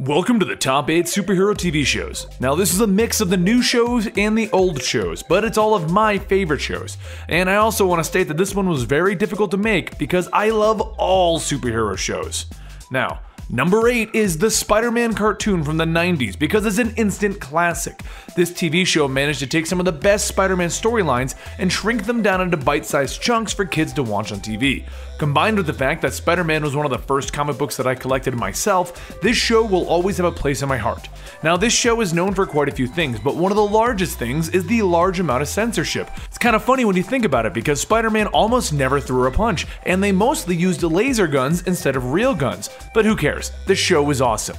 Welcome to the top 8 superhero TV shows. Now this is a mix of the new shows and the old shows, but it's all of my favorite shows. And I also want to state that this one was very difficult to make because I love all superhero shows. Now, number 8 is the Spider-Man cartoon from the 90s because it's an instant classic. This TV show managed to take some of the best Spider-Man storylines and shrink them down into bite-sized chunks for kids to watch on TV. Combined with the fact that Spider-Man was one of the first comic books that I collected myself, this show will always have a place in my heart. Now this show is known for quite a few things, but one of the largest things is the large amount of censorship. It's kind of funny when you think about it because Spider-Man almost never threw a punch, and they mostly used laser guns instead of real guns. But who cares? The show is awesome.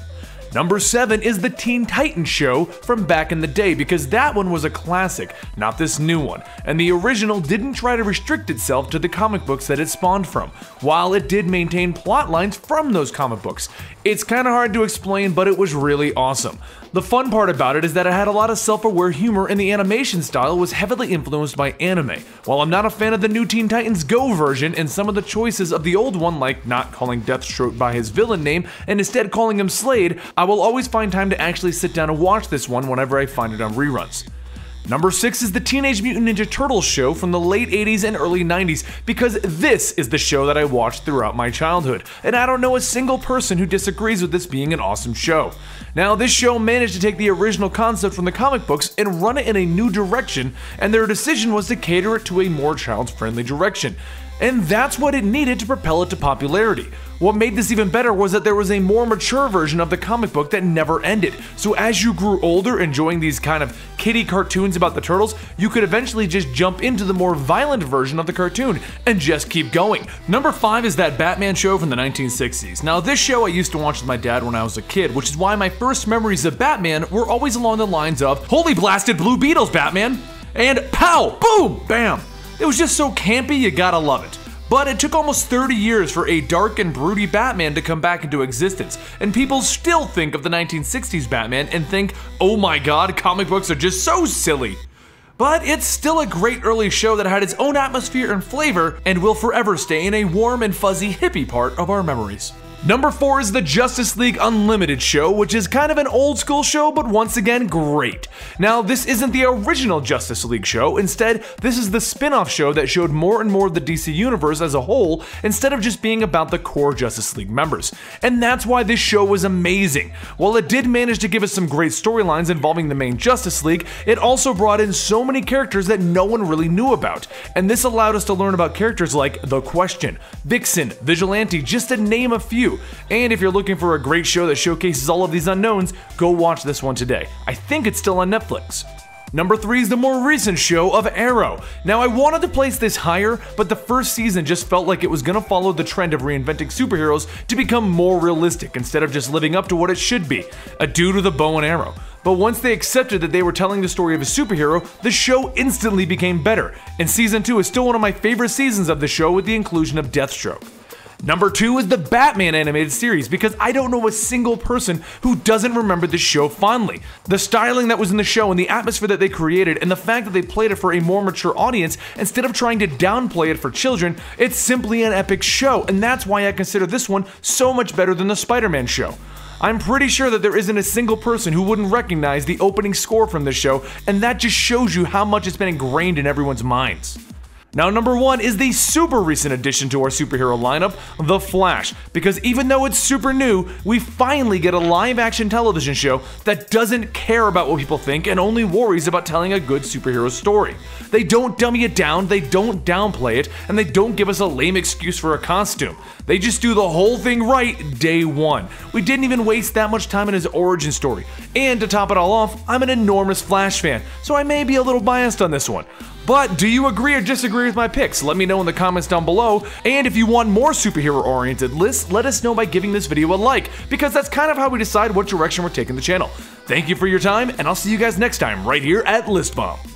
Number 7 is the Teen Titans show from back in the day because that one was a classic, not this new one, and the original didn't try to restrict itself to the comic books that it spawned from, while it did maintain plot lines from those comic books. It's kinda hard to explain, but it was really awesome. The fun part about it is that it had a lot of self-aware humor and the animation style was heavily influenced by anime. While I'm not a fan of the new Teen Titans Go version and some of the choices of the old one, like not calling Deathstroke by his villain name and instead calling him Slade, I will always find time to actually sit down and watch this one whenever I find it on reruns. Number 6 is the Teenage Mutant Ninja Turtles show from the late 80s and early 90s because this is the show that I watched throughout my childhood, and I don't know a single person who disagrees with this being an awesome show. Now this show managed to take the original concept from the comic books and run it in a new direction, and their decision was to cater it to a more child-friendly direction. And that's what it needed to propel it to popularity. What made this even better was that there was a more mature version of the comic book that never ended. So as you grew older enjoying these kind of kiddie cartoons about the turtles, you could eventually just jump into the more violent version of the cartoon and just keep going. Number 5 is that Batman show from the 1960s. Now this show I used to watch with my dad when I was a kid, which is why my first memories of Batman were always along the lines of "Holy blasted blue beetles, Batman!" and "Pow! Boom! Bam!" It was just so campy, you gotta love it. But it took almost 30 years for a dark and broody Batman to come back into existence, and people still think of the 1960s Batman and think, oh my god, comic books are just so silly. But it's still a great early show that had its own atmosphere and flavor, and will forever stay in a warm and fuzzy hippie part of our memories. Number 4 is the Justice League Unlimited show, which is kind of an old school show, but once again, great. Now, this isn't the original Justice League show. Instead, this is the spin-off show that showed more and more of the DC universe as a whole, instead of just being about the core Justice League members. And that's why this show was amazing. While it did manage to give us some great storylines involving the main Justice League, it also brought in so many characters that no one really knew about. And this allowed us to learn about characters like The Question, Vixen, Vigilante, just to name a few. And if you're looking for a great show that showcases all of these unknowns, go watch this one today. I think it's still on Netflix. Number 3 is the more recent show of Arrow. Now I wanted to place this higher, but the first season just felt like it was gonna follow the trend of reinventing superheroes to become more realistic instead of just living up to what it should be, a dude with a bow and arrow. But once they accepted that they were telling the story of a superhero, the show instantly became better, and season 2 is still one of my favorite seasons of the show with the inclusion of Deathstroke. Number 2 is the Batman animated series because I don't know a single person who doesn't remember this show fondly. The styling that was in the show and the atmosphere that they created and the fact that they played it for a more mature audience instead of trying to downplay it for children, it's simply an epic show, and that's why I consider this one so much better than the Spider-Man show. I'm pretty sure that there isn't a single person who wouldn't recognize the opening score from this show, and that just shows you how much it's been ingrained in everyone's minds. Now number 1 is the super recent addition to our superhero lineup, The Flash, because even though it's super new, we finally get a live-action television show that doesn't care about what people think and only worries about telling a good superhero story. They don't dummy it down, they don't downplay it, and they don't give us a lame excuse for a costume. They just do the whole thing right day one. We didn't even waste that much time in his origin story. And to top it all off, I'm an enormous Flash fan, so I may be a little biased on this one. But do you agree or disagree with my picks? Let me know in the comments down below. And if you want more superhero-oriented lists, let us know by giving this video a like, because that's kind of how we decide what direction we're taking the channel. Thank you for your time, and I'll see you guys next time right here at TheListBomb.